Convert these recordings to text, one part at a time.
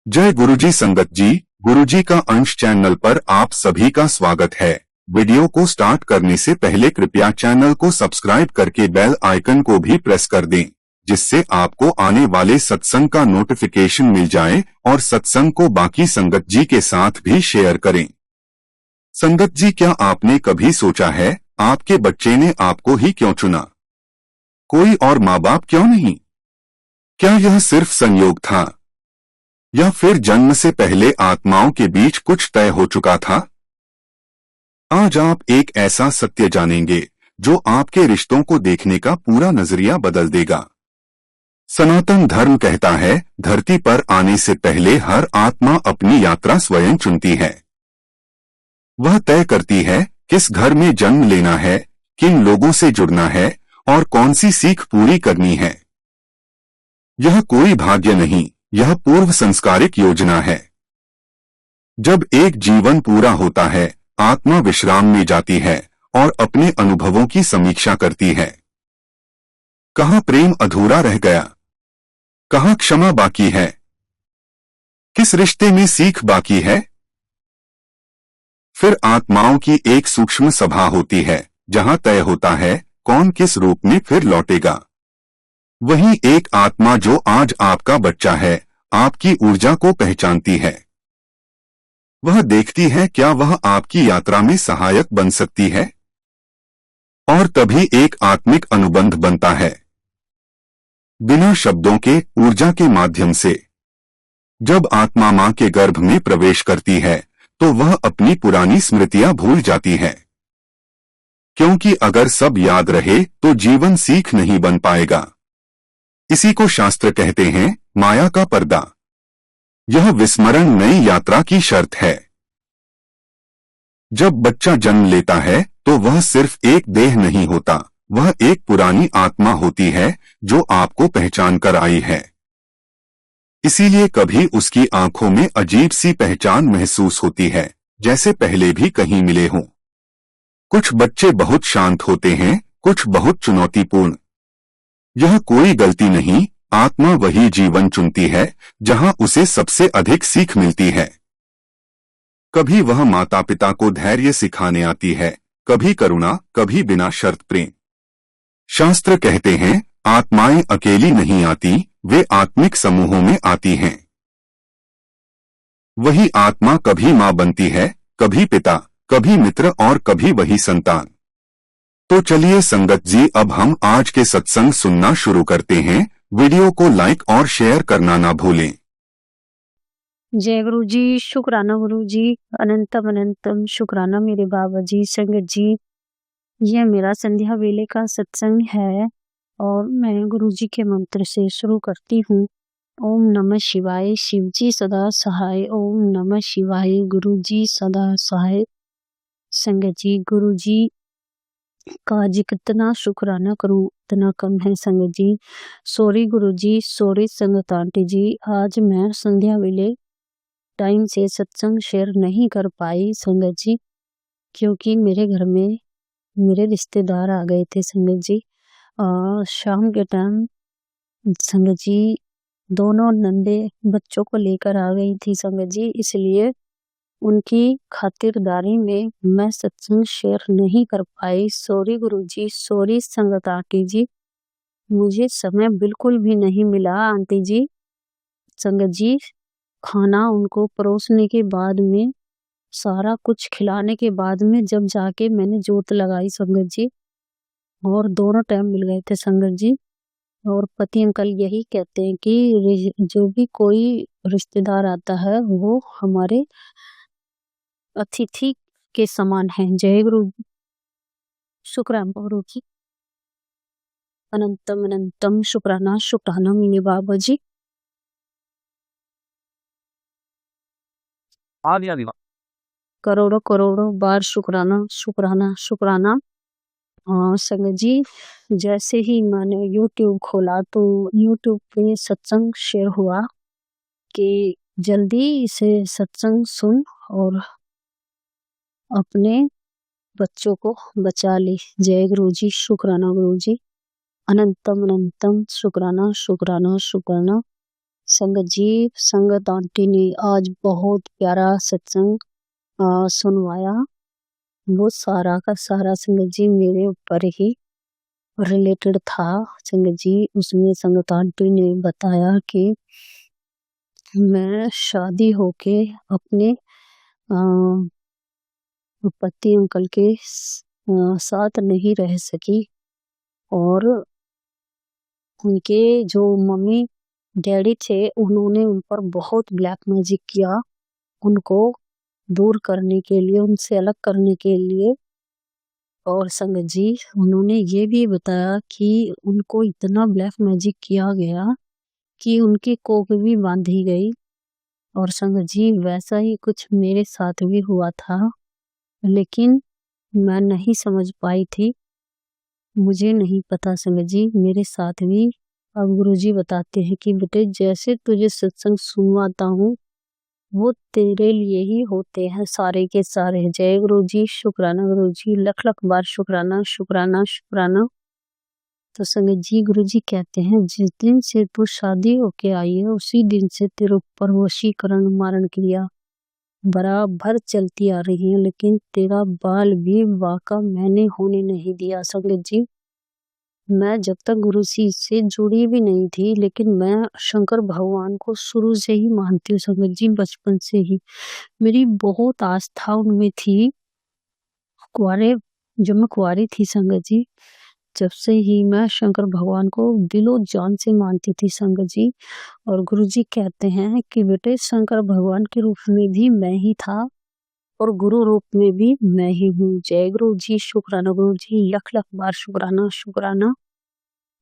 जय गुरुजी संगत जी, गुरुजी का अंश चैनल पर आप सभी का स्वागत है। वीडियो को स्टार्ट करने से पहले कृपया चैनल को सब्सक्राइब करके बेल आइकन को भी प्रेस कर दें, जिससे आपको आने वाले सत्संग का नोटिफिकेशन मिल जाए और सत्संग को बाकी संगत जी के साथ भी शेयर करें। संगत जी, क्या आपने कभी सोचा है आपके बच्चे ने आपको ही क्यों चुना? कोई और माँ बाप क्यों नहीं? क्या यह सिर्फ संयोग था या फिर जन्म से पहले आत्माओं के बीच कुछ तय हो चुका था? आज आप एक ऐसा सत्य जानेंगे जो आपके रिश्तों को देखने का पूरा नजरिया बदल देगा। सनातन धर्म कहता है, धरती पर आने से पहले हर आत्मा अपनी यात्रा स्वयं चुनती है। वह तय करती है किस घर में जन्म लेना है, किन लोगों से जुड़ना है और कौन सी सीख पूरी करनी है। यह कोई भाग्य नहीं, यह पूर्व संस्कारिक योजना है। जब एक जीवन पूरा होता है, आत्मा विश्राम में जाती है और अपने अनुभवों की समीक्षा करती है। कहाँ प्रेम अधूरा रह गया, कहाँ क्षमा बाकी है, किस रिश्ते में सीख बाकी है। फिर आत्माओं की एक सूक्ष्म सभा होती है, जहां तय होता है कौन किस रूप में फिर लौटेगा। वहीं एक आत्मा जो आज आपका बच्चा है, आपकी ऊर्जा को पहचानती है। वह देखती है क्या वह आपकी यात्रा में सहायक बन सकती है, और तभी एक आत्मिक अनुबंध बनता है, बिना शब्दों के, ऊर्जा के माध्यम से। जब आत्मा मां के गर्भ में प्रवेश करती है तो वह अपनी पुरानी स्मृतियां भूल जाती है, क्योंकि अगर सब याद रहे तो जीवन सीख नहीं बन पाएगा। इसी को शास्त्र कहते हैं माया का पर्दा। यह विस्मरण नई यात्रा की शर्त है। जब बच्चा जन्म लेता है तो वह सिर्फ एक देह नहीं होता, वह एक पुरानी आत्मा होती है जो आपको पहचान कर आई है। इसीलिए कभी उसकी आंखों में अजीब सी पहचान महसूस होती है, जैसे पहले भी कहीं मिले हों। कुछ बच्चे बहुत शांत होते हैं, कुछ बहुत चुनौतीपूर्ण। यह कोई गलती नहीं, आत्मा वही जीवन चुनती है जहां उसे सबसे अधिक सीख मिलती है। कभी वह माता पिता को धैर्य सिखाने आती है, कभी करुणा, कभी बिना शर्त प्रेम। शास्त्र कहते हैं आत्माएं अकेली नहीं आती, वे आत्मिक समूहों में आती हैं। वही आत्मा कभी मां बनती है, कभी पिता, कभी मित्र और कभी वही संतान। तो चलिए संगत जी, अब हम आज के सत्संग सुनना शुरू करते हैं। वीडियो को लाइक और शेयर करना ना भूलें। जय गुरु जी, शुक्राना गुरु जी, अनंतम अनंतम शुक्राना मेरे बाबा जी। संगत जी, यह मेरा संध्या वेले का सत्संग है और मैं गुरु जी के मंत्र से शुरू करती हूँ। ओम नमः शिवाय, शिव जी सदा सहाय। ओम नमः शिवाय, गुरु जी सदा सहाय। संगत जी, गुरु जी का जितना शुक्राना करूं उतना कम है। संगत जी, सॉरी गुरु जी, सॉरी संगत आंटी जी, आज मैं संध्या वेले टाइम से सत्संग शेयर नहीं कर पाई संगत जी, क्योंकि मेरे घर में मेरे रिश्तेदार आ गए थे संगत जी। शाम के टाइम संगत जी दोनों नंदे बच्चों को लेकर आ गई थी संगत जी, इसलिए उनकी खातिरदारी में मैं सत्संग शेयर नहीं कर पाई। सॉरी गुरु जी, सॉरी संगत आंटी जी, मुझे समय बिल्कुल भी नहीं मिला आंटी जी। संगत जी, खाना उनको परोसने के बाद में, सारा कुछ खिलाने के बाद में जब जाके मैंने जोत लगाई संगत जी, और दोनों टाइम मिल गए थे संगत जी। और पति अंकल यही कहते हैं कि जो भी कोई रिश्तेदार आता है वो हमारे अतिथि के समान है। जय गुरु, शुक्राना गुरु जी, अनंतम अनंतम शुक्राना शुक्राना मेरे बाबा जी। करोड़ों करोड़ों बार शुक्राना शुक्राना शुक्राना। संगत जी, जैसे ही मैंने YouTube खोला तो YouTube पे सत्संग शेयर हुआ कि जल्दी से सत्संग सुन और अपने बच्चों को बचा ले। जय गुरु जी, शुक्राना गुरु जी, अनंतम अनंतम शुक्राना शुक्राना शुक्राना। संगत जी, संगत आंटी ने आज बहुत प्यारा सत्संग सुनवाया। वो सारा का सारा संगत जी मेरे ऊपर ही रिलेटेड था। संगत जी, उसमें संगत आंटी ने बताया कि मैं शादी होके अपने पति अंकल के साथ नहीं रह सकी और उनके जो मम्मी डैडी थे उन्होंने उन पर बहुत ब्लैक मैजिक किया, उनको दूर करने के लिए, उनसे अलग करने के लिए। और संगत जी, उन्होंने ये भी बताया कि उनको इतना ब्लैक मैजिक किया गया कि उनकी कोख भी बांधी गई। और संगत जी, वैसा ही कुछ मेरे साथ भी हुआ था, लेकिन मैं नहीं समझ पाई थी, मुझे नहीं पता संगत जी मेरे साथ भी। अब गुरुजी बताते हैं कि बेटे, जैसे तुझे सत्संग सुनवाता हूँ वो तेरे लिए ही होते हैं सारे के सारे। जय गुरु जी, शुक्राना गुरु जी, लख लख बार शुक्राना शुक्राना शुक्राना। तो संगत जी, गुरु जी कहते हैं जिस दिन से तू शादी होके आई है उसी दिन से तेरे ऊपर वशीकरण मारण क्रिया बराबर चलती आ रही है, लेकिन तेरा बाल भी वाका मैंने होने नहीं दिया। संगत जी, मैं जब तक गुरु जी से जुड़ी भी नहीं थी, लेकिन मैं शंकर भगवान को शुरू से ही मानती हूँ संगत जी, बचपन से ही मेरी बहुत आस्था उनमें थी। कुआरे जब मैं कुआरी थी संगत जी, जब से ही मैं शंकर भगवान को दिलो जान से मानती थी संगत जी। और गुरु जी कहते हैं कि बेटे, शंकर भगवान के रूप में भी मैं ही था और गुरु रूप में भी मैं ही हूँ। जय गुरु जी, शुक्राना गुरु जी, लख लख बार शुक्राना शुक्राना।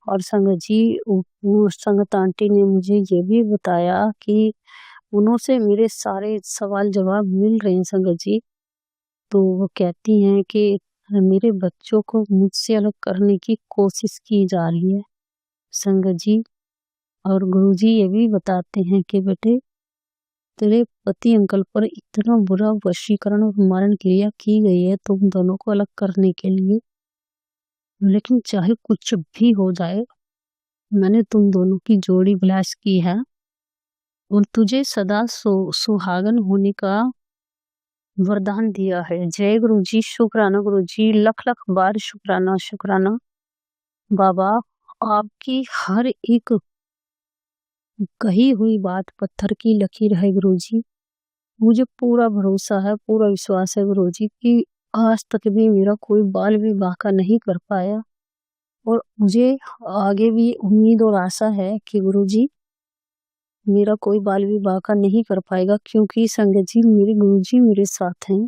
और संगत जी, वो संगत आंटी ने मुझे ये भी बताया कि उन्होंने मेरे सारे सवाल जवाब मिल रहे हैं संगत जी। तो वो कहती हैं कि मेरे बच्चों को मुझसे अलग करने की कोशिश की जा रही है संगत जी। और गुरुजी ये भी बताते हैं कि बेटे, तेरे पति अंकल पर इतना बुरा वशीकरण और मारण क्रिया की गई है तुम दोनों को अलग करने के लिए, लेकिन चाहे कुछ भी हो जाए, मैंने तुम दोनों की जोड़ी विलास की है और तुझे सदा सुहागन होने का वरदान दिया है। जय गुरु जी, शुक्राना गुरु जी, लख लख बार शुक्राना शुक्राना। बाबा, आपकी हर एक कही हुई बात पत्थर की लकीर है गुरु जी। मुझे पूरा भरोसा है, पूरा विश्वास है गुरु जी कि आज तक भी मेरा कोई बाल विवाह का नहीं कर पाया और मुझे आगे भी उम्मीद और आशा है कि गुरु जी मेरा कोई बाल विवाह का नहीं कर पाएगा, क्योंकि संगत जी मेरे गुरु जी मेरे साथ हैं।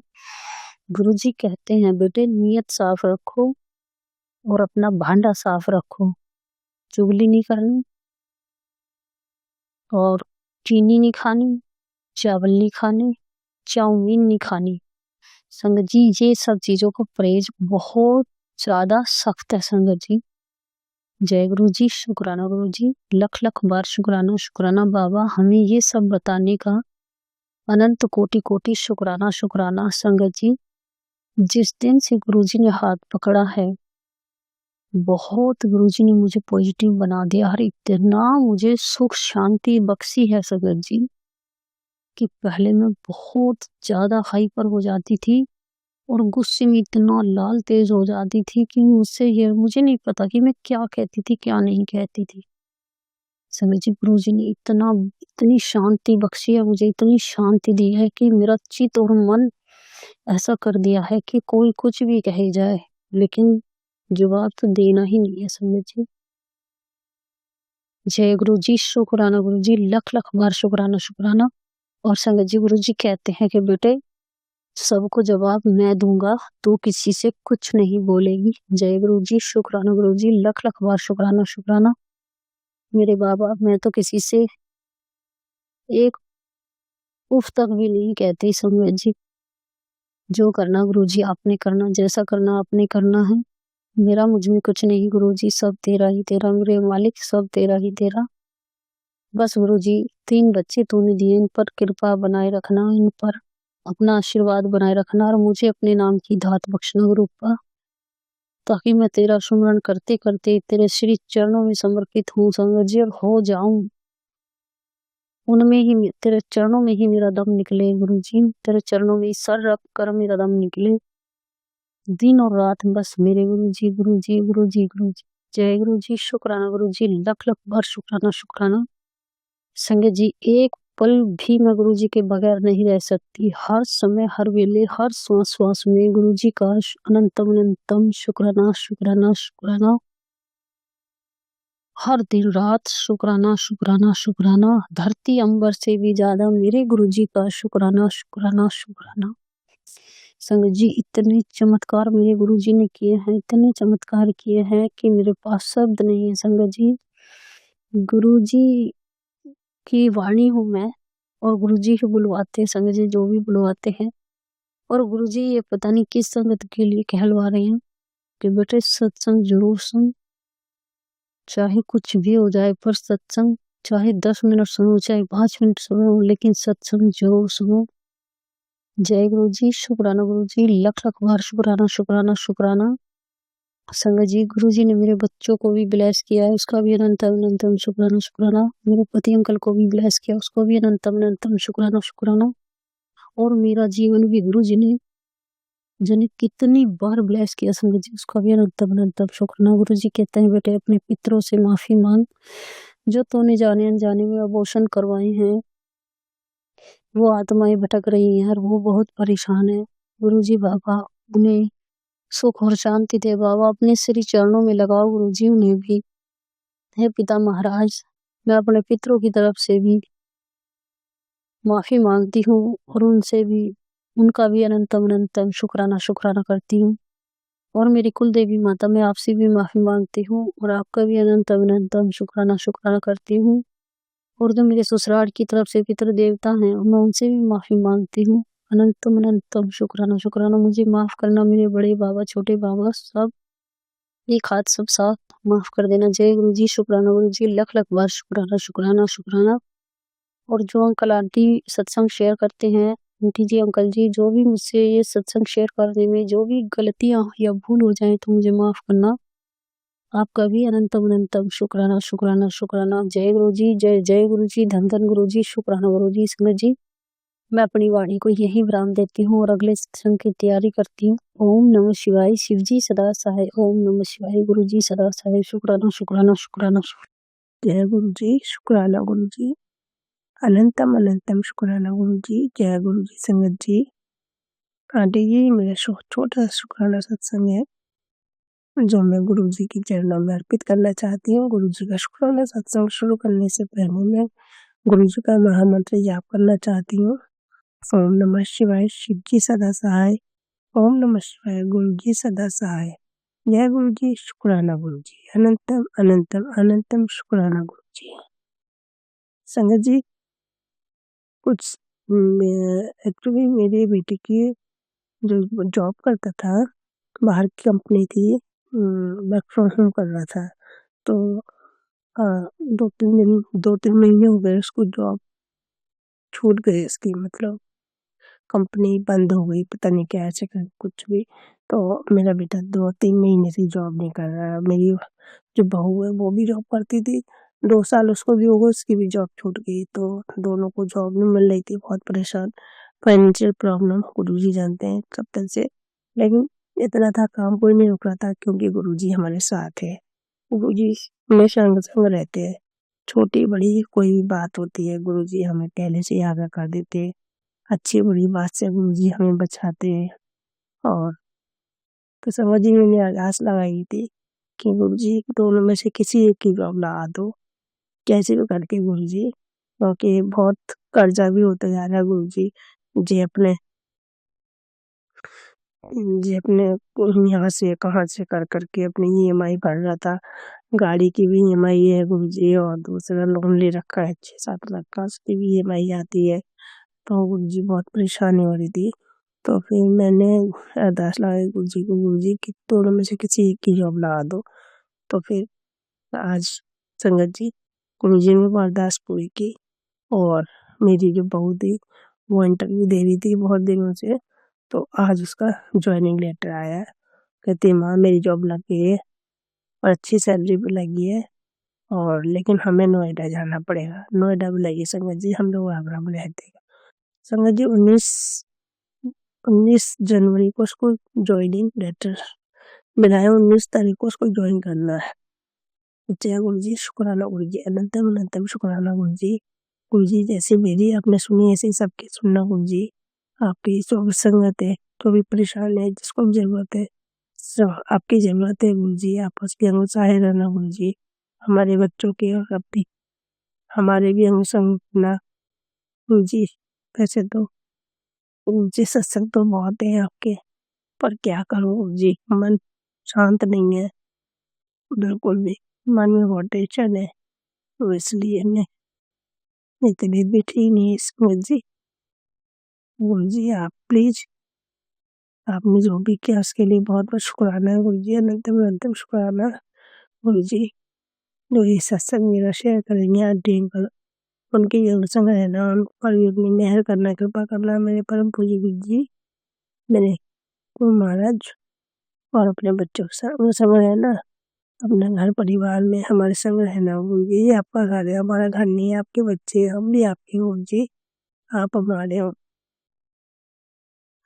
गुरु जी कहते हैं बेटे, नियत साफ रखो और अपना भांडा साफ रखो, चुगली नहीं करनी और चीनी नहीं खानी, चावल नहीं खाने, चाउमीन नहीं खानी। संगत जी, ये सब चीजों का परहेज बहुत ज्यादा सख्त है संगत जी। जय गुरु जी, शुक्राना गुरु जी, लख लख बार शुक्राना शुक्राना। बाबा, हमें ये सब बताने का अनंत कोटि कोटि शुक्राना शुक्राना संगत जी। जिस दिन से गुरु जी ने हाथ पकड़ा है, बहुत गुरुजी ने मुझे पॉजिटिव बना दिया और इतना मुझे सुख शांति बख्शी है संगत जी कि पहले मैं बहुत ज्यादा हाइपर हो जाती थी और गुस्से में इतना लाल तेज हो जाती थी कि मुझे नहीं पता कि मैं क्या कहती थी क्या नहीं कहती थी। संगत जी, गुरुजी ने इतनी शांति बख्शी है मुझे, इतनी शांति दी है कि मेरा चित्त और मन ऐसा कर दिया है कि कोई कुछ भी कहे जाए, लेकिन जवाब तो देना ही नहीं है संगत जी। जय गुरु जी, शुक्राना गुरु जी, लख लख बार शुक्राना शुक्राना। और संगत जी, गुरु जी कहते हैं कि बेटे, सबको जवाब मैं दूंगा, तू किसी से कुछ नहीं बोलेगी। जय गुरु जी, शुक्राना गुरु जी, लख लख बार शुक्राना शुक्राना। मेरे बाबा, मैं तो किसी से एक उफ तक भी नहीं कहती संगत जी। जो करना गुरु जी आपने करना, जैसा करना आपने करना है, मेरा मुझ में कुछ नहीं गुरु जी, सब तेरा ही तेरा, मेरे मालिक सब तेरा ही तेरा। बस गुरु जी, 3 बच्चे तूने दिए, इन पर कृपा बनाए रखना, इन पर अपना आशीर्वाद बनाए रखना और मुझे अपने नाम की दात बख्शना गुरु का, ताकि मैं तेरा सुमरण करते करते तेरे श्री चरणों में समर्पित हूँ संगत जी और हो जाऊं उनमें ही तेरे चरणों में ही मेरा दम निकले गुरुजी, तेरे चरणों में ही सर रख कर मेरा दम निकले दिन और रात बस मेरे गुरुजी गुरुजी गुरुजी गुरुजी। जय गुरुजी, शुक्राना गुरुजी, लख लख बार शुक्राना शुक्राना। संगत जी, एक पल भी मैं गुरुजी के बगैर नहीं रह सकती। हर समय, हर वेले, हर श्वास श्वास में गुरुजी का अनंतम अनंतम शुक्राना शुक्राना शुक्राना। हर दिन रात शुक्राना शुक्राना शुक्राना। धरती अंबर से भी ज्यादा मेरे गुरुजी का शुक्राना शुक्राना शुक्राना। संगत जी, इतने चमत्कार मेरे गुरुजी ने किए हैं, इतने चमत्कार किए हैं कि मेरे पास शब्द नहीं है। संगत जी, गुरुजी की वाणी हूँ मैं और गुरुजी ही बुलवाते हैं। संगत जी, जो भी बुलवाते हैं, और गुरुजी ये पता नहीं किस संगत के लिए कहलवा रहे हैं कि बेटे सत्संग जरूर सुन, चाहे कुछ भी हो जाए, पर सत्संग चाहे 10 मिनट सुनो, चाहे 5 मिनट सुनो, लेकिन सत्संग जरूर सुनो। जय गुरुजी, शुक्राना गुरुजी, लख लख बार शुक्राना शुक्राना शुक्राना। संगत जी, गुरुजी ने मेरे बच्चों को भी ब्लेस किया है, उसका भी अनंतम अनंतम शुक्राना शुक्राना। मेरे पति अंकल को भी ब्लेस किया, उसको भी अनंतम अनंतम शुक्राना शुक्राना। और मेरा जीवन भी गुरुजी ने जाने कितनी बार ब्लेस किया संगत जी, उसका भी अनंतम अनंतम शुक्राना। गुरुजी कहते हैं, बेटे अपने पितरों से माफी मांग, जो तूने जाने अनजाने में अबॉर्शन करवाए हैं, वो आत्माएं भटक रही हैं और वो बहुत परेशान है। गुरुजी बाबा उन्हें सुख और शांति दे बाबा, अपने श्री चरणों में लगाओ गुरुजी उन्हें भी। हे पिता महाराज, मैं अपने पितरों की तरफ से भी माफी मांगती हूँ और उनसे भी, उनका भी अनंतम अनंतम शुक्राना शुक्राना करती हूँ। और मेरी कुल देवी माता, मैं आपसे भी माफी मांगती हूँ और आपका भी अनंतम अनंतम शुक्राना शुक्राना करती हूँ। और जो मेरे ससुराल की तरफ से पितृ देवता हैं, मैं उनसे भी माफी मांगती हूँ। अनंतम अनंतम शुक्राना शुक्राना। मुझे माफ करना मेरे बड़े बाबा, छोटे बाबा, सब एक हाथ सब साथ माफ कर देना। जय गुरु जी, शुक्राना गुरु जी, लख लख बार शुक्राना शुक्राना शुक्राना। और जो अंकल आंटी सत्संग शेयर करते हैं, आंटी जी अंकल जी, जो भी मुझसे ये सत्संग शेयर करने में जो भी गलतियां या भूल हो जाए तो मुझे माफ करना। आपका भी अनंतम अनंतम शुक्राना शुक्राना शुक्राना। जय गुरु जी, जय जय गुरु जी, धन धन गुरु जी, शुक्राना गुरु जी। संगत जी, मैं अपनी वाणी को यही विराम देती हूँ और अगले सत्संग की तैयारी करती हूँ। ओम नमः शिवाय, शिव जी सदा सहाय। ओम नमः शिवाय, गुरु जी सदा सहाय। शुक्राना शुक्राना शुक्राना। जय गुरु जी, शुक्राना गुरु जी, अनंतम अनंतम शुक्राना गुरु जी। जय गुरु जी। संगत जी, आंटी जी, मेरा छोटा शुक्राना सत्संग है जो मैं गुरु जी की चरणों में अर्पित करना चाहती हूँ। गुरु जी का शुक्राना सत्संग शुरू करने से पहले मैं गुरु जी का महामंत्र जाप करना चाहती हूँ। ओम नमः शिवाय, शिव जी सदा सहाय। ओम नमः शिवाय, गुरु जी सदा सहाय। जय गुरु जी, शुक्राना गुरु जी, अनंतम अनंतम अनंतम शुक्राना गुरु जी। संगत जी, कुछ एक्चुअली मेरी बेटी की जो जॉब करता था, बाहर की कंपनी थी, वर्क फ्रॉम होम कर रहा था, तो 2-3 महीने हो गए उसको जॉब छूट गई उसकी, मतलब कंपनी बंद हो गई, पता नहीं क्या ऐसे कुछ भी। तो मेरा बेटा 2-3 महीने से जॉब नहीं कर रहा है। मेरी जो बहू है वो भी जॉब करती थी, 2 साल उसको भी हो गए, उसकी भी जॉब छूट गई। तो दोनों को जॉब नहीं मिल रही थी, बहुत परेशान, फाइनेंशियल प्रॉब्लम गुरुजी जानते हैं कब तक से। लेकिन इतना था, काम कोई नहीं रुक रहा था क्योंकि गुरुजी हमारे साथ है। गुरुजी हमेशा संग संग रहते हैं, छोटी बड़ी कोई भी बात होती है गुरुजी हमें पहले से ही आगाह कर देते हैं। अच्छी बुरी बात से गुरुजी हमें बचाते हैं। और तो समझ ही मैंने आस लगाई थी कि गुरुजी दोनों में से किसी एक की जॉब लगा दो, कैसे भी करके गुरुजी, क्योंकि बहुत कर्जा भी होता जा रहा है गुरुजी। जी अपने यहाँ से कहाँ से कर करके अपनी EMI भर रहा था, गाड़ी की भी EMI है गुरुजी, और दूसरा लोन ले रखा है 6-7 लाख का, उसकी भी EMI आती है। तो गुरुजी बहुत परेशानी हो रही थी। तो फिर मैंने अरदास लगाई गुरुजी को, गुरुजी कि दोनों में से किसी एक की जॉब लगा दो। तो फिर आज संगत जी, गुरुजी ने वो अरदास पूरी की और मेरी जो बहू थी वो इंटरव्यू दे रही थी बहुत दिनों से, तो आज उसका ज्वाइनिंग लेटर आया है। कहती माँ मेरी जॉब लग गई है और अच्छी सैलरी भी लगी है, और लेकिन हमें नोएडा जाना पड़ेगा। नोएडा बुलाइए संगत जी, हम लोग आगरा में रहते हैं। संगत जी 19 जनवरी को उसको ज्वाइनिंग लेटर मिला 19 तारीख को उसको ज्वाइन करना है। जय गुरु जी, शुक्राना गुरु जी, अनंतम अनंतम शुक्राना गुरु जी। गुरु जी जैसे मेरी आपने सुनी ऐसे ही सबकी सुनना गुरु जी। आपकी जो भी संगत है, जो भी परेशान है, जिसको भी जरूरत है, आपकी जरूरत है गुरु जी, आप उसके अंग सहाय रहना गुरु जी। हमारे बच्चों के और अपनी हमारे भी अंग संग ना गुरु जी। वैसे तो गुरु जी सत्संग तो बहुत है आपके, पर क्या करूं गुरु जी, मन शांत नहीं है बिल्कुल भी, मन में बहुत टेंशन है, तो इसलिए मैं इतनी भी ठीक नहीं है गुरु जी। गुरु जी आप प्लीज, आपने जो भी किया उसके लिए बहुत बहुत शुक्राना है गुरु जी, अनंतम अनंतम शुक्राना गुरु जी। जो ये सत्संग मेरा शेयर करेंगे आंटी अंकल, उनके ये संग रहना, उन पर भी अपनी मेहर करना, कृपा करना मेरे परम पूज्य गुरु जी, मेरे गुरु महाराज, और अपने बच्चों के साथ संग रहना, अपने घर परिवार में हमारे संग रहना गुरु जी। ये आपका घर है, हमारा घर नहीं है, आपके बच्चे हम भी आपके गुरु जी, आप हमारे हो।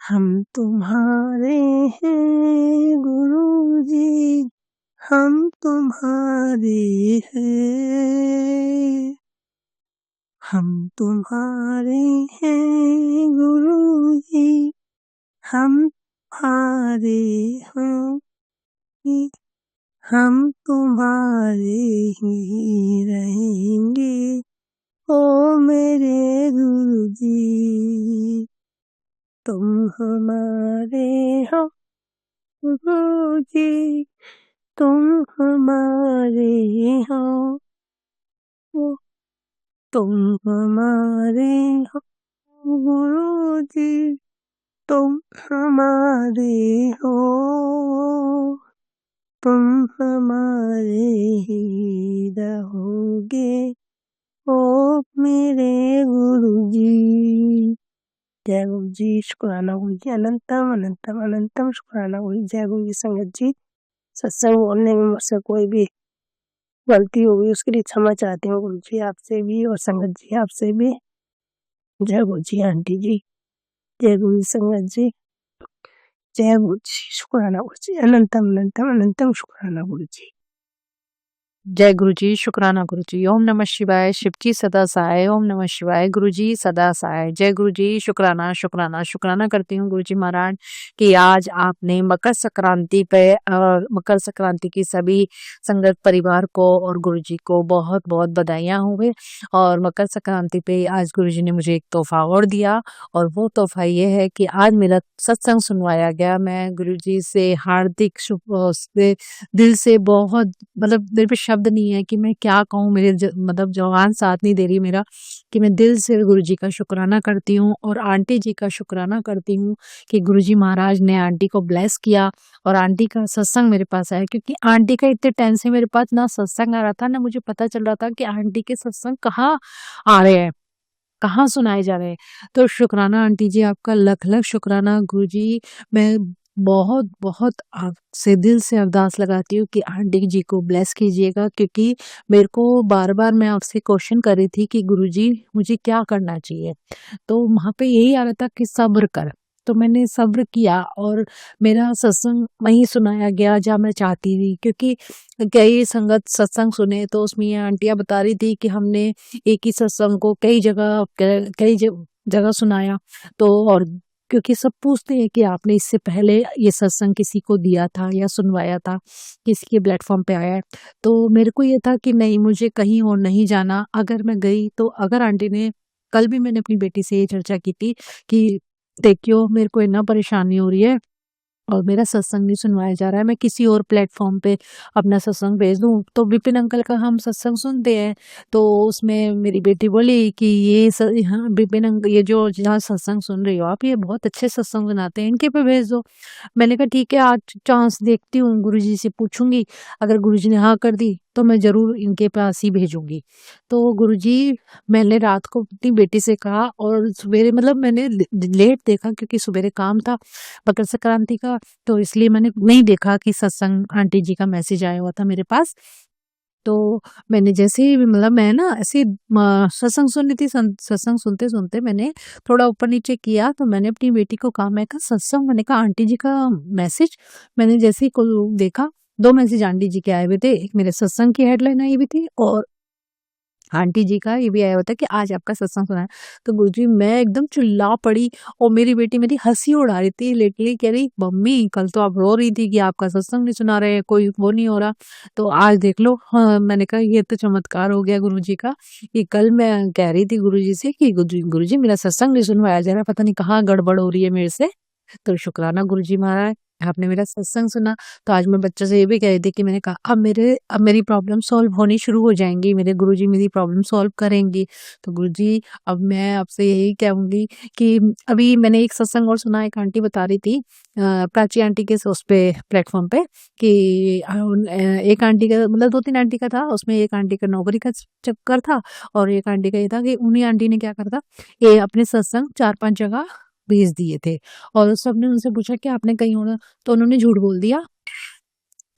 हम तुम्हारे हैं गुरु जी, हम तुम्हारे हैं, हम तुम्हारे हैं गुरु जी, हम तुम्हारे हैं, हम तुम्हारे ही रहेंगे ओ मेरे गुरु जी। तुम हमारे हो गुरु जी, तुम हमारे हो, तुम हमारे हो गुरु जी, तुम हमारे हो, तुम हमारे ही रहोगे ओ मेरे गुरु जी। जय गुरु जी, शुक्राना गुरु जी, अनंतम अनंतम अनंतम शुक्राना गुरु जी। जय गुरु जी। संगत जी सत्संग बोलने में मुझसे कोई भी गलती होगी उसके लिए क्षमा चाहती हूँ गुरु जी, आपसे भी और संगत जी आपसे भी। जय गुरु जी आंटी जी, जय गुरु जी संगत जी, जय गुरु जी, शुक्राना गुरु जी, अनंतम अनंतम अनंतम शुक्राना गुरु जी। जय गुरु जी, शुक्राना गुरु जी। ओम नमः शिवाय, शिव जी सदा सहाय। ओम नमः शिवाय, गुरु जी सदा सहाय। जय गुरु जी, शुक्राना शुक्राना शुक्राना करती हूँ गुरु जी महाराज कि आज आपने मकर संक्रांति पे मकर संक्रांति की सभी संगत परिवार को और गुरु जी को बहुत बहुत बधाइयाँ हुए। और मकर संक्रांति पे आज गुरु जी ने मुझे एक तोहफा और दिया, और वो तोहफा ये है कि आज मेरा सत्संग सुनवाया गया। मैं गुरु जी से हार्दिक दिल से बहुत, मतलब मेरे पे शब्द नहीं है कि मैं क्या कहूँ, मेरे मतलब जवान साथ नहीं दे रही मेरा, कि मैं दिल से गुरु जी का शुक्राना करती हूँ और आंटी जी का शुक्राना करती हूँ कि गुरु जी महाराज ने आंटी को ब्लेस किया और आंटी का सत्संग मेरे पास आया। क्योंकि आंटी का इतने टाइम से मेरे पास ना सत्संग आ रहा था, ना मुझे पता चल रहा था कि आंटी के सत्संग कहाँ आ रहे हैं, कहाँ सुनाए जा रहे हैं। तो शुक्राना आंटी जी, आपका लख लख शुक्राना गुरु जी। मैं बहुत बहुत आपसे दिल से अरदास लगाती हूँ कि आंटी जी को ब्लेस कीजिएगा, क्योंकि मेरे को बार बार मैं आपसे क्वेश्चन कर रही थी कि गुरु जी मुझे क्या करना चाहिए, तो वहाँ पे यही आ रहा था कि सब्र कर। तो मैंने सब्र किया और मेरा सत्संग वहीं सुनाया गया जहाँ मैं चाहती थी। क्योंकि कई संगत सत्संग सुने तो उसमें ये आंटियाँ बता रही थी कि हमने एक ही सत्संग को कई जगह सुनाया। तो और क्योंकि सब पूछते हैं कि आपने इससे पहले ये सत्संग किसी को दिया था या सुनवाया था, किसी के प्लेटफॉर्म पे आया है। तो मेरे को ये था कि नहीं, मुझे कहीं और नहीं जाना। अगर मैं गई तो अगर आंटी ने, कल भी मैंने अपनी बेटी से ये चर्चा की थी कि देखियो मेरे को इतना परेशानी हो रही है और मेरा सत्संग नहीं सुनवाया जा रहा है, मैं किसी और प्लेटफॉर्म पे अपना सत्संग भेज दूं। तो विपिन अंकल का हम सत्संग सुनते हैं, तो उसमें मेरी बेटी बोली कि हाँ विपिन अंकल, ये जो जहाँ सत्संग सुन रही हो आप, ये बहुत अच्छे सत्संग सुनाते हैं, इनके पे भेज दो। मैंने कहा ठीक है, आज चांस देखती हूँ, गुरुजी से पूछूंगी, अगर गुरुजी ने हाँ कर दी तो मैं जरूर इनके पास ही भेजूंगी। तो गुरुजी, मैंने रात को अपनी बेटी से कहा और सवेरे, मतलब मैंने लेट देखा क्योंकि सवेरे काम था मकर संक्रांति का, तो इसलिए मैंने नहीं देखा कि सत्संग आंटी जी का मैसेज आया हुआ था मेरे पास। तो मैंने जैसे ही मतलब मैं ना ऐसे सत्संग सुन रही थी, सत्संग सुनते सुनते मैंने थोड़ा ऊपर नीचे किया, तो मैंने अपनी बेटी को कहा, मैं कहा सत्संग, मैंने कहा आंटी जी का मैसेज, मैंने जैसे ही को देखा 2 मैसेज आंटी जी के आए हुए थे। एक मेरे सत्संग की हेडलाइन आई हुई थी और आंटी जी का ये भी आया हुआ था कि आज आपका सत्संग सुना है। तो गुरुजी मैं एकदम चिल्ला पड़ी और मेरी बेटी मेरी हंसी उड़ा रही थी, लिटरली कह रही, मम्मी कल तो आप रो रही थी कि आपका सत्संग नहीं सुना रहे, कोई वो नहीं हो रहा, तो आज देख लो। हाँ, मैंने कहा ये तो चमत्कार हो गया गुरुजी का, कि कल मैं कह रही थी गुरुजी से कि गुरुजी मेरा सत्संग नहीं सुनवाया जा रहा, पता नहीं कहाँ गड़बड़ हो रही है मेरे से। तो शुक्राना गुरुजी महाराज, आपने मेरा सत्संग सुना। तो आज मैं बच्चों से ये भी कह रही थी कि मैंने कहा अब मेरी प्रॉब्लम सॉल्व होनी शुरू हो जाएंगी, मेरे गुरुजी मेरी प्रॉब्लम सॉल्व करेंगी। तो गुरुजी अब मैं आपसे यही कहूंगी कि अभी मैंने एक सत्संग और सुना, एक आंटी बता रही थी प्राची आंटी के उस पे प्लेटफॉर्म पे कि एक आंटी का मतलब 2-3 आंटी का था, उसमें एक आंटी का नौकरी का चक्कर था और एक आंटी का ये था कि उन्हीं आंटी ने क्या करा था, ये अपने सत्संग 4-5 जगह भेज दिए थे और सबने उनसे पूछा कि आपने कहीं और, तो उन्होंने झूठ बोल दिया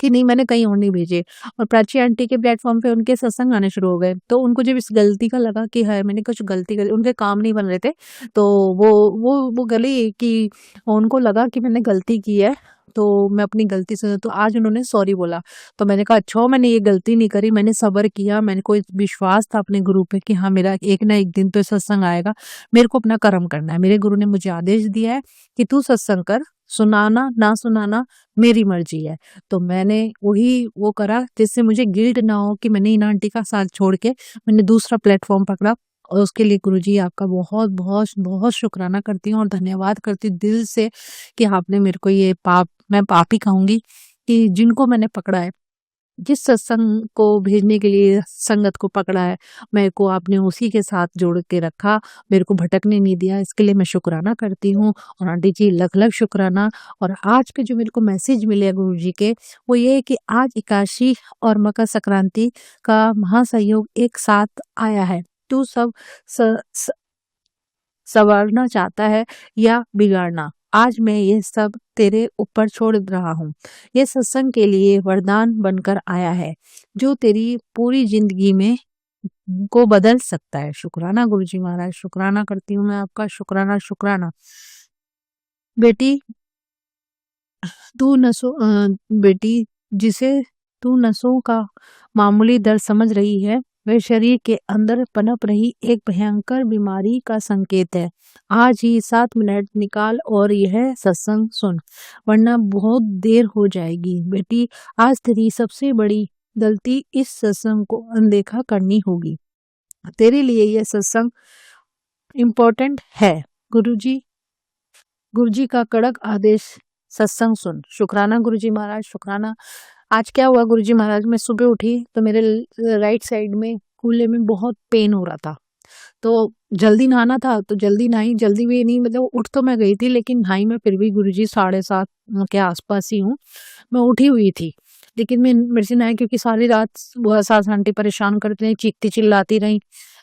कि नहीं मैंने कहीं और नहीं भेजे, और प्राची आंटी के प्लेटफॉर्म पे उनके सत्संग आने शुरू हो गए। तो उनको जब इस गलती का लगा कि है मैंने कुछ गलती करी, उनके काम नहीं बन रहे थे, तो वो गली कि उनको लगा कि मैंने गलती की है, तो मैं अपनी गलती से, तो आज उन्होंने सॉरी बोला। तो मैंने कहा अच्छा मैंने ये गलती नहीं करी, मैंने सब्र किया, मैंने कोई विश्वास था अपने गुरु पे कि हाँ मेरा एक ना एक दिन तो सत्संग आएगा, मेरे को अपना कर्म करना है, मेरे गुरु ने मुझे आदेश दिया है कि तू सत्संग कर, सुनाना ना सुनाना मेरी मर्जी है। तो मैंने वही वो करा जिससे मुझे गिल्ट ना हो कि मैंने इन आंटी का साथ छोड़ के मैंने दूसरा प्लेटफॉर्म पकड़ा, और उसके लिए गुरुजी आपका बहुत बहुत बहुत शुक्राना करती हूँ और धन्यवाद करती हूँ दिल से कि आपने मेरे को ये पाप, मैं पाप ही कहूंगी, कि जिनको मैंने पकड़ा है, जिस सत्संग को भेजने के लिए संगत को पकड़ा है, मेरे को आपने उसी के साथ जोड़ के रखा, मेरे को भटकने नहीं दिया, इसके लिए मैं शुक्राना करती हूँ। और आंटी जी लख लख शुक्राना। और आज के जो मेरे को मैसेज मिले गुरु जी के, वो ये है कि आज एकादशी और मकर संक्रांति का महासहयोग एक साथ आया है। तू सब संवारना चाहता है या बिगाड़ना, आज मैं ये सब तेरे ऊपर छोड़ रहा हूँ। ये सत्संग के लिए वरदान बनकर आया है जो तेरी पूरी जिंदगी में को बदल सकता है। शुक्राना गुरुजी महाराज, शुक्राना करती हूँ मैं आपका, शुक्राना शुक्राना। बेटी बेटी जिसे तू नसों का मामूली दर्द समझ रही है, वह शरीर के अंदर पनप रही एक भयंकर बीमारी का संकेत है। आज ही 7 मिनट निकाल और यह सत्संग सुन, वरना बहुत देर हो जाएगी। बेटी आज तेरी सबसे बड़ी गलती इस सत्संग को अनदेखा करनी होगी। तेरे लिए यह सत्संग इम्पोर्टेंट है। गुरुजी का कड़क आदेश, सत्संग सुन। शुक्राना गुरुजी महाराज, शुक्राना। आज क्या हुआ गुरुजी महाराज, मैं सुबह उठी तो मेरे राइट साइड में कूल्हे में बहुत पेन हो रहा था, तो जल्दी नहाना था तो जल्दी नहाई, जल्दी भी नहीं मतलब उठ तो मैं गई थी लेकिन नहाई मैं फिर भी गुरुजी 7:30 के आसपास ही हूँ, मैं उठी हुई थी, लेकिन मैं मेरे से नहाई क्योंकि सारी रात बहुत सास आंटी परेशान करती रही, चीखती चिल्लाती रही,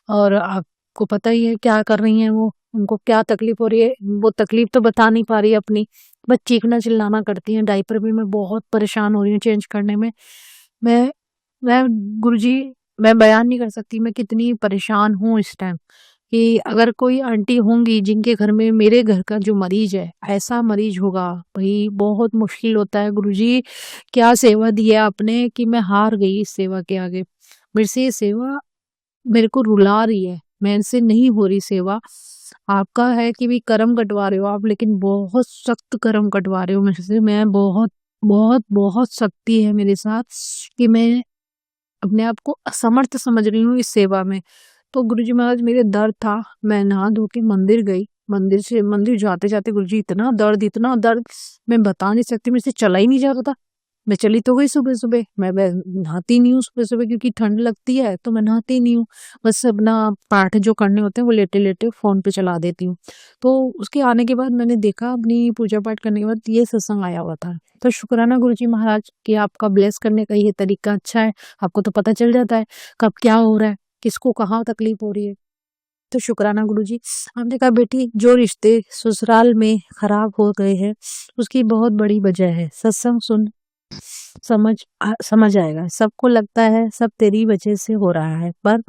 और आपको पता ही है क्या कर रही हैं वो, उनको क्या तकलीफ हो रही है, वो तकलीफ तो बता नहीं पा रही अपनी, बस चीखना चिल्लाना करती हैं। डायपर भी मैं बहुत परेशान हो रही हूँ चेंज करने में। मैं गुरुजी मैं बयान नहीं कर सकती मैं कितनी परेशान हूँ इस टाइम, कि अगर कोई आंटी होंगी जिनके घर में मेरे घर का जो मरीज है ऐसा मरीज होगा, भाई बहुत मुश्किल होता है। गुरुजी क्या सेवा दी है आपने कि मैं हार गई इस सेवा के आगे, मेरे से ये सेवा मेरे को रुला रही है, मेरे से नहीं हो रही सेवा। आपका है कि भी कर्म कटवा रहे हो आप, लेकिन बहुत सख्त कर्म कटवा रहे हो मेरे से, मैं बहुत बहुत बहुत शक्ति है मेरे साथ कि मैं अपने आप को असमर्थ समझ रही हूँ इस सेवा में। तो गुरुजी महाराज मेरे दर्द था, मैं नहा धो के मंदिर गई, मंदिर जाते जाते गुरुजी इतना दर्द मैं बता नहीं सकती, मेरे से चला ही नहीं जा रहा था। मैं चली तो गई सुबह सुबह, मैं नहाती नहीं हूँ सुबह सुबह क्योंकि ठंड लगती है, तो मैं नहाती नहीं हूँ, बस अपना पाठ जो करने होते हैं वो लेटे लेटे फोन पे चला देती हूँ। तो उसके आने के बाद मैंने देखा अपनी पूजा पाठ करने के बाद ये सत्संग आया हुआ था, तो शुक्राना गुरुजी महाराज कि आपका ब्लेस करने का ये तरीका अच्छा है, आपको तो पता चल जाता है कब क्या हो रहा है, किसको कहाँ तकलीफ हो रही है। तो शुक्राना गुरुजी। हमने कहा बेटी जो रिश्ते ससुराल में खराब हो गए हैं उसकी बहुत बड़ी वजह है, सत्संग सुन समझ आएगा। सबको लगता है सब तेरी वजह से हो रहा है, पर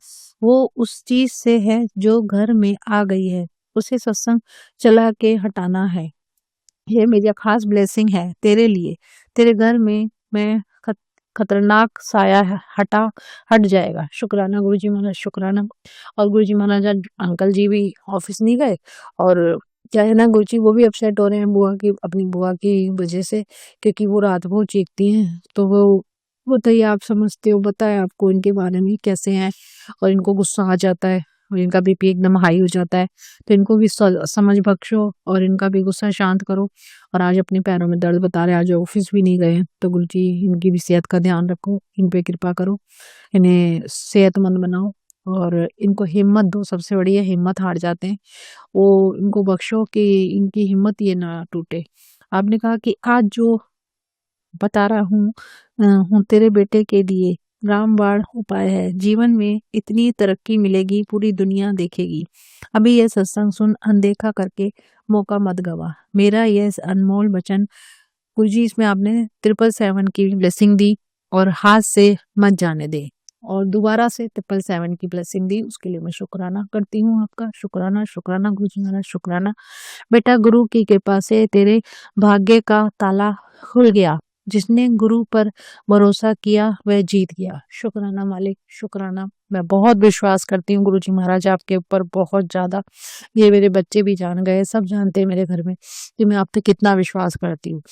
वो उस चीज से है जो घर में आ गई है, उसे सत्संग चला के हटाना है। ये मेरी खास ब्लेसिंग है तेरे लिए। तेरे घर में मैं खतरनाक साया हट जाएगा। शुक्राना गुरुजी महाराज, शुक्राना। और गुरुजी महाराज आज अंकल जी भी ऑफिस नहीं गए, और क्या है ना गुरुजी वो भी अपसेट हो रहे हैं अपनी बुआ की वजह से, क्योंकि वो रात भर चीखती हैं। तो वो बताइए, आप समझते हो, बताए आपको इनके बारे में कैसे हैं, और इनको गुस्सा आ जाता है और इनका बीपी एकदम हाई हो जाता है। तो इनको भी समझ बख्शो और इनका भी गुस्सा शांत करो। और आज अपने पैरों में दर्द बता रहे, आज ऑफिस भी नहीं गए हैं, तो गुरुजी इनकी भी सेहत का ध्यान रखो, इन पे कृपा करो, इन्हें सेहतमंद बनाओ और इनको हिम्मत दो। सबसे बड़ी है हिम्मत, हार जाते हैं वो, इनको बख्शो कि इनकी हिम्मत ये ना टूटे। आपने कहा कि आज जो बता रहा हूँ तेरे बेटे के लिए रामबाण उपाय है। जीवन में इतनी तरक्की मिलेगी, पूरी दुनिया देखेगी। अभी यह सत्संग सुन, अनदेखा करके मौका मत गवा। मेरा यह अनमोल वचन गुरुजी, इसमें आपने 777 की ब्लेसिंग दी और हाथ से मत जाने दे, और दोबारा से 777 की ब्लेसिंग दी, उसके लिए मैं शुक्राना करती हूँ आपका। शुक्राना, शुक्राना गुरुजी महाराज, शुक्राना। बेटा, गुरु की कृपा से तेरे भाग्य का ताला खुल गया। जिसने गुरु पर भरोसा किया वह जीत गया। शुक्राना मालिक, शुक्राना। मैं बहुत विश्वास करती हूँ गुरुजी महाराज आपके ऊपर, बहुत ज्यादा। ये मेरे बच्चे भी जान गए, सब जानते हैं मेरे घर में कि मैं आप पे कितना विश्वास करती हूँ।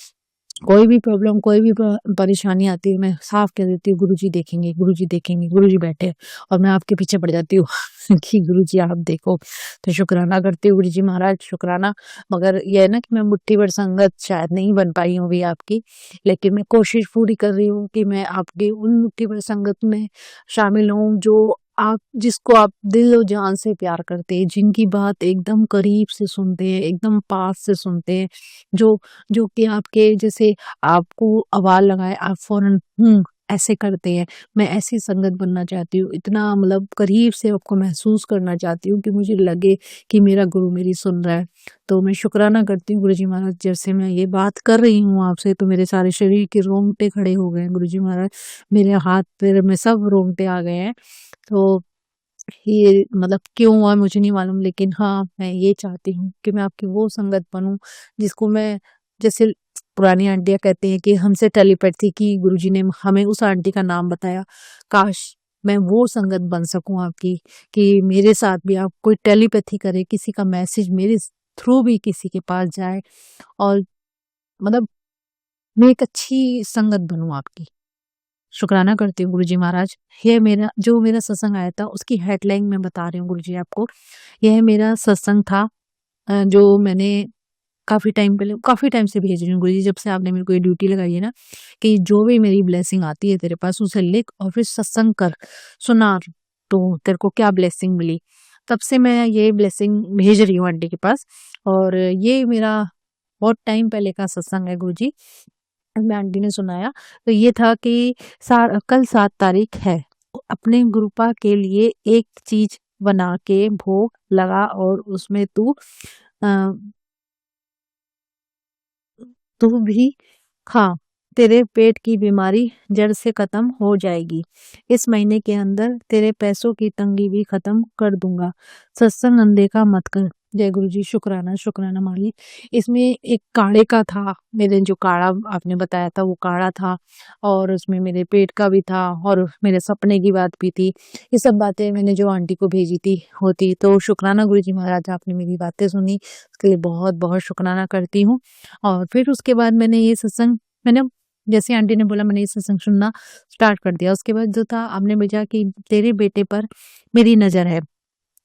कोई भी प्रॉब्लम, कोई भी परेशानी आती है, मैं साफ कह देती हूँ गुरुजी देखेंगे, गुरुजी देखेंगे। गुरुजी बैठे हैं और मैं आपके पीछे पड़ जाती हूँ कि गुरुजी आप देखो। तो शुक्राना करती हूँ गुरुजी महाराज, शुक्राना। मगर यह है ना कि मैं मुट्ठी भर संगत शायद नहीं बन पाई हूँ भी आपकी, लेकिन मैं कोशिश पूरी कर रही हूँ कि मैं आपकी उन मुट्ठी भर संगत में शामिल हूँ जो जिसको आप दिल और जान से प्यार करते हैं, जिनकी बात एकदम करीब से सुनते हैं, एकदम पास से सुनते हैं, जो कि आपके जैसे आपको आवाज लगाए आप फौरन ऐसे करते हैं। मैं ऐसी संगत बनना चाहती हूँ, इतना मतलब करीब से आपको महसूस करना चाहती हूँ कि मुझे लगे कि मेरा गुरु मेरी सुन रहा है। तो मैं शुक्राना करती हूँ गुरुजी महाराज। जैसे मैं ये बात कर रही हूँ आपसे तो मेरे सारे शरीर के रोंगटे खड़े हो गए हैं गुरुजी महाराज, मेरे हाथ पैर में सब रोंगटे आ गए हैं। तो ये मतलब क्यों हुआ मुझे नहीं मालूम, लेकिन हाँ मैं ये चाहती हूँ कि मैं आपकी वो संगत बनूं जिसको मैं, जैसे पुरानी आंटियां कहती हैं कि हमसे टेलीपैथी की, गुरुजी ने हमें उस आंटी का नाम बताया। काश मैं वो संगत बन सकूं आपकी, कि मेरे साथ भी आप कोई टेलीपैथी करे, किसी का मैसेज मेरे थ्रू भी किसी के पास जाए, और मतलब मैं एक अच्छी संगत बनूं आपकी। शुक्राना करती हूँ गुरुजी महाराज। यह मेरा सत्संग आया था उसकी हेडलाइन में बता रही हूँ गुरुजी आपको। यह मेरा सत्संग था जो मैंने काफी टाइम से भेज रही हूँ गुरुजी, जब से आपने मेरे को ये ड्यूटी लगाई है ना कि जो भी मेरी ब्लेसिंग आती है तेरे पास उसे लिख और फिर सत्संग कर, सुना तो तेरे को क्या ब्लेसिंग मिली। तब से मैं ये ब्लेसिंग भेज रही हूँ आंटी के पास, और ये मेरा बहुत टाइम पहले का सत्संग है गुरुजी, मैं आंटी ने सुनाया। तो ये था कि कल 7 तारीख है, अपने गुरुपा के लिए एक चीज बना के भोग लगा और उसमें तू भी खा, तेरे पेट की बीमारी जड़ से खत्म हो जाएगी। इस महीने के अंदर तेरे पैसों की तंगी भी खत्म कर दूंगा। सत्संग अनदेखा मत कर। जय गुरु जी। शुक्राना, शुक्राना मालिक। इसमें एक काढ़े का था, मेरे जो काढ़ा आपने बताया था वो काढ़ा था, और उसमें मेरे पेट का भी था और मेरे सपने की बात भी थी। ये सब बातें मैंने जो आंटी को भेजी थी होती। तो शुक्राना गुरु जी महाराज, आपने मेरी बातें सुनी, उसके लिए बहुत बहुत शुक्राना करती हूँ। और फिर उसके बाद मैंने ये सत्संग, मैंने जैसे आंटी ने बोला मैंने ये सत्संग सुनना स्टार्ट कर दिया। उसके बाद जो था आपने भेजा कि तेरे बेटे पर मेरी नजर है,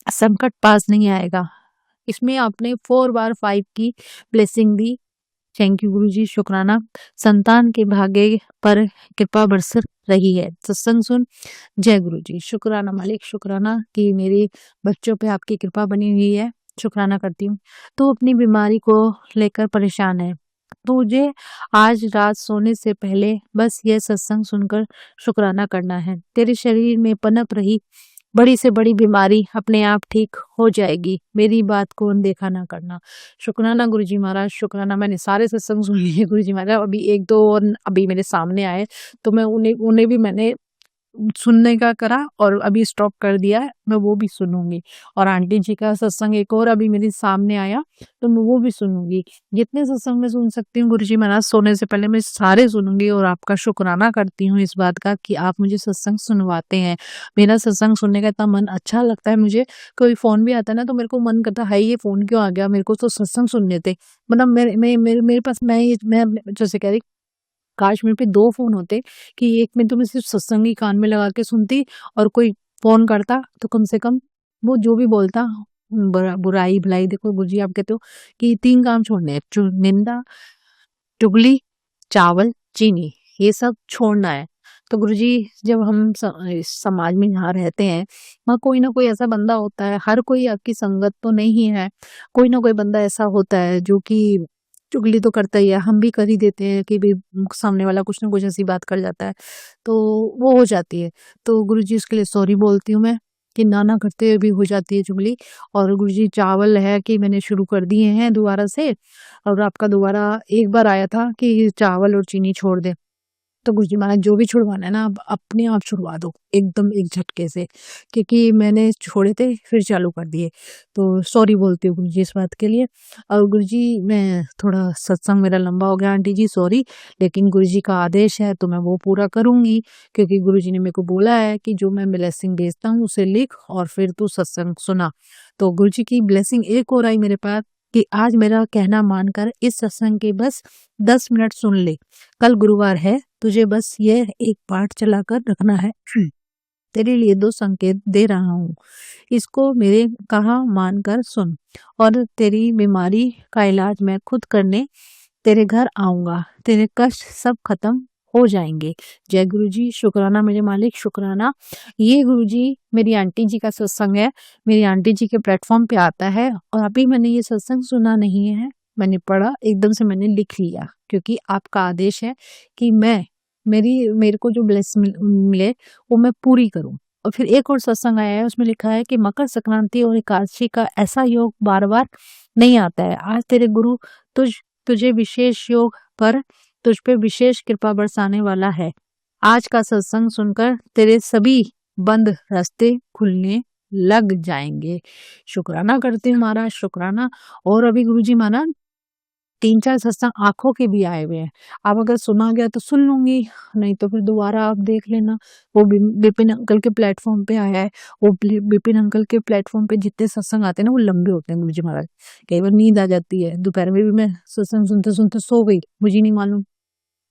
संकट पास नहीं आएगा। इसमें आपने 4x5 की ब्लेसिंग दी। थैंक यू गुरु जी, शुक्राना। संतान के भाग्य पर कृपा बरस रही है, सत्संग सुन। जय गुरु जी। शुक्राना मालिक, शुक्राना कि मेरे बच्चों पे आपकी कृपा बनी हुई है, शुक्राना करती हूँ। तो अपनी बीमारी को लेकर परेशान है, तुझे आज रात सोने से पहले बस यह सत्संग सुनकर शुक्राना करना है। तेरे शरीर में पनप रही बड़ी से बड़ी बीमारी अपने आप ठीक हो जाएगी। मेरी बात को अनदेखा ना करना। शुक्राना गुरुजी महाराज, शुक्राना। मैंने सारे सत्संग सुन लिए गुरुजी महाराज। अभी 1-2 और अभी मेरे सामने आए तो मैं उन्हें भी मैंने सुनने का करा और अभी स्टॉप कर दिया है, मैं वो भी सुनूंगी। और आंटी जी का सत्संग एक और अभी मेरे सामने आया तो मैं वो भी सुनूंगी। जितने सत्संग मैं सुन सकती हूँ गुरुजी महाराज, सोने से पहले मैं सारे सुनूंगी और आपका शुक्राना करती हूँ इस बात का कि आप मुझे सत्संग सुनवाते हैं। मेरा सत्संग सुनने का इतना मन अच्छा लगता है मुझे। कोई फोन भी आता है ना तो मेरे को मन करता है ये फोन क्यों आ गया, मेरे को तो सत्संग सुनने थे। मतलब मेरे पास मैं जैसे कह रही काश मेरे पे 2 फोन होते कि एक में तो मैं सिर्फ सत्संग ही कान में लगा के सुनती और कोई फोन करता तो कम से कम वो जो भी बोलता बुराई भलाई। देखो गुरुजी आप कहते हो कि 3 काम छोड़ने हैं, निंदा, चुगली, चावल, चीनी, ये सब छोड़ना है। तो गुरुजी जब हम इस समाज में यहाँ रहते हैं वहाँ कोई ना कोई ऐसा बंदा होता है, हर कोई आपकी संगत तो नहीं है, कोई ना कोई बंदा ऐसा होता है जो कि चुगली तो करता ही है। हम भी कर ही देते हैं कि भाई सामने वाला कुछ ना कुछ ऐसी बात कर जाता है तो वो हो जाती है। तो गुरुजी उसके लिए सॉरी बोलती हूँ मैं कि ना करते हुए भी हो जाती है चुगली। और गुरुजी चावल है कि मैंने शुरू कर दिए हैं दोबारा से, और आपका दोबारा एक बार आया था कि चावल और चीनी छोड़ दे। तो गुरुजी महाराज जो भी छुड़वाना है ना अब अपने आप छुड़वा दो एकदम एक झटके से, क्योंकि मैंने छोड़े थे फिर चालू कर दिए। तो सॉरी बोलती हूँ गुरुजी इस बात के लिए। और गुरुजी मैं थोड़ा सत्संग मेरा लंबा हो गया आंटी जी, सॉरी, लेकिन गुरुजी का आदेश है तो मैं वो पूरा करूंगी, क्योंकि गुरुजी ने मेरे को बोला है कि जो मैं ब्लेसिंग भेजता हूँ उसे लिख और फिर तू सत्संग सुना। तो गुरुजी की ब्लेसिंग एक और आई मेरे पास कि आज मेरा कहना मानकर इस सत्संग के बस 10 मिनट सुन ले। कल गुरुवार है, तुझे बस ये एक पाठ चलाकर रखना है। तेरे लिए 2 संकेत दे रहा हूँ, इसको मेरे कहा मानकर सुन और तेरी बीमारी का इलाज मैं खुद करने तेरे घर आऊंगा, तेरे कष्ट सब खत्म हो जाएंगे। जय गुरुजी, शुक्राना मेरे मालिक, शुक्राना। ये गुरुजी मेरी आंटी जी का सत्संग है, मेरी आंटी जी के प्लेटफॉर्म पे आता है और अभी मैंने ये सत्संग सुना नहीं है, मैंने पढ़ा एकदम से मैंने लिख लिया, क्योंकि आपका आदेश है कि मेरे को जो ब्लेस मिले वो मैं पूरी करूं। और फिर एक और सत्संग आया है उसमें लिखा है कि मकर संक्रांति और एकादशी का ऐसा योग बार बार नहीं आता है। आज तेरे गुरु तुझे विशेष योग पर तुझ पे विशेष कृपा बरसाने वाला है। आज का सत्संग सुनकर तेरे सभी बंद रास्ते खुलने लग जाएंगे। शुक्राना करती हूँ महाराज, शुक्राना। और अभी गुरुजी महाराज 3-4 सत्संग आंखों के भी आए हुए हैं, आप अगर सुना गया तो सुन लूंगी, नहीं तो फिर दोबारा आप देख लेना। वो विपिन अंकल के प्लेटफॉर्म पे आया है। वो विपिन अंकल के प्लेटफॉर्म पे जितने सत्संग आते हैं ना वो लंबे होते हैं गुरुजी महाराज। कई बार नींद आ जाती है, दोपहर में भी मैं सत्संग सुनते सुनते सो गई, मुझे नहीं मालूम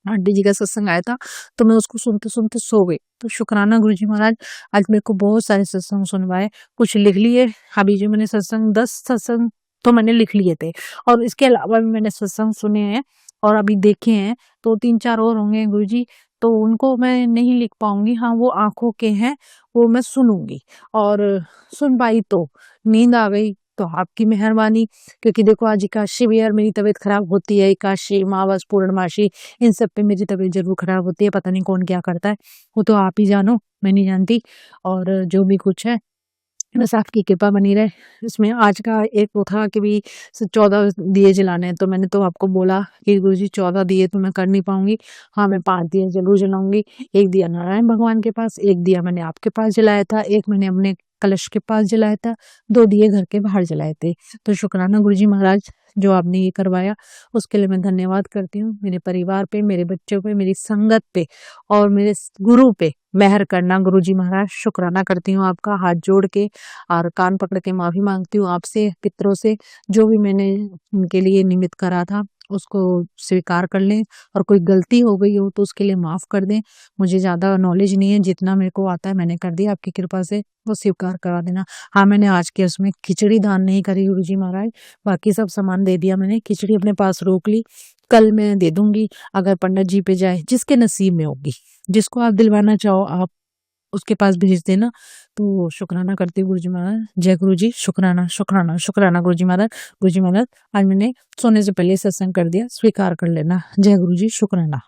आंटी जी का सत्संग आया था तो मैं उसको सुनते सुनते सो गई। तो शुक्राना गुरुजी महाराज, आज मेरे को बहुत सारे सत्संग सुनवाए, कुछ लिख लिए। अभी जो मैंने सत्संग 10 सत्संग तो मैंने लिख लिए थे और इसके अलावा भी मैंने सत्संग सुने हैं और अभी देखे हैं, तो 3-4 और होंगे गुरुजी, तो उनको मैं नहीं लिख पाऊंगी। हाँ, वो आंखों के हैं, वो मैं सुनूंगी। और सुन पाई तो नींद आ गई तो आपकी मेहरबानी, क्योंकि देखो आज एकादशी भी यार मेरी तबीयत खराब होती है, एकादशी, अमावस, पूर्णमासी, इन सब पे मेरी तबीयत जरूर खराब होती है। पता नहीं कौन क्या करता है, वो तो आप ही जानो, मैं नहीं जानती। और जो भी कुछ है बस आपकी कृपा बनी रहे। इसमें आज का एक वो था कि भी 14 दिए जलाने हैं, तो मैंने तो आपको बोला कि गुरुजी 14 दिए तो मैं कर नहीं पाऊंगी। हाँ, मैं 5 दिए जरूर जलाऊंगी। एक दिया नारायण भगवान के पास, एक दिया मैंने आपके पास जलाया था, एक मैंने अपने कलश के पास जलाया था, 2 दिए घर के बाहर जलाए थे। तो शुक्राना गुरुजी महाराज, जो आपने ये करवाया उसके लिए मैं धन्यवाद करती हूँ। मेरे परिवार पे, मेरे बच्चों पे, मेरी संगत पे और मेरे गुरु पे मेहर करना गुरुजी महाराज। शुक्राना करती हूँ आपका, हाथ जोड़ के और कान पकड़ के माफी मांगती हूँ आपसे, पितरों से। जो भी मैंने उनके लिए निमित्त करा था उसको स्वीकार कर लें, और कोई गलती हो गई हो तो उसके लिए माफ कर दें। मुझे ज्यादा नॉलेज नहीं है, जितना मेरे को आता है मैंने कर दिया, आपकी कृपा से वो स्वीकार करा देना। हाँ, मैंने आज के उसमें खिचड़ी दान नहीं करी गुरुजी महाराज, बाकी सब सामान दे दिया मैंने, खिचड़ी अपने पास रोक ली। कल मैं दे दूंगी अगर पंडित जी पे जाए, जिसके नसीब में होगी, जिसको आप दिलवाना चाहो आप उसके पास भेज देना। तो शुक्राना करती हूँ गुरुजी महाराज। जय गुरुजी, शुक्राना शुक्राना शुक्राना गुरुजी महाराज। गुरुजी महाराज, आज मैंने सोने से पहले सत्संग कर दिया, स्वीकार कर लेना। जय गुरुजी, शुक्राना।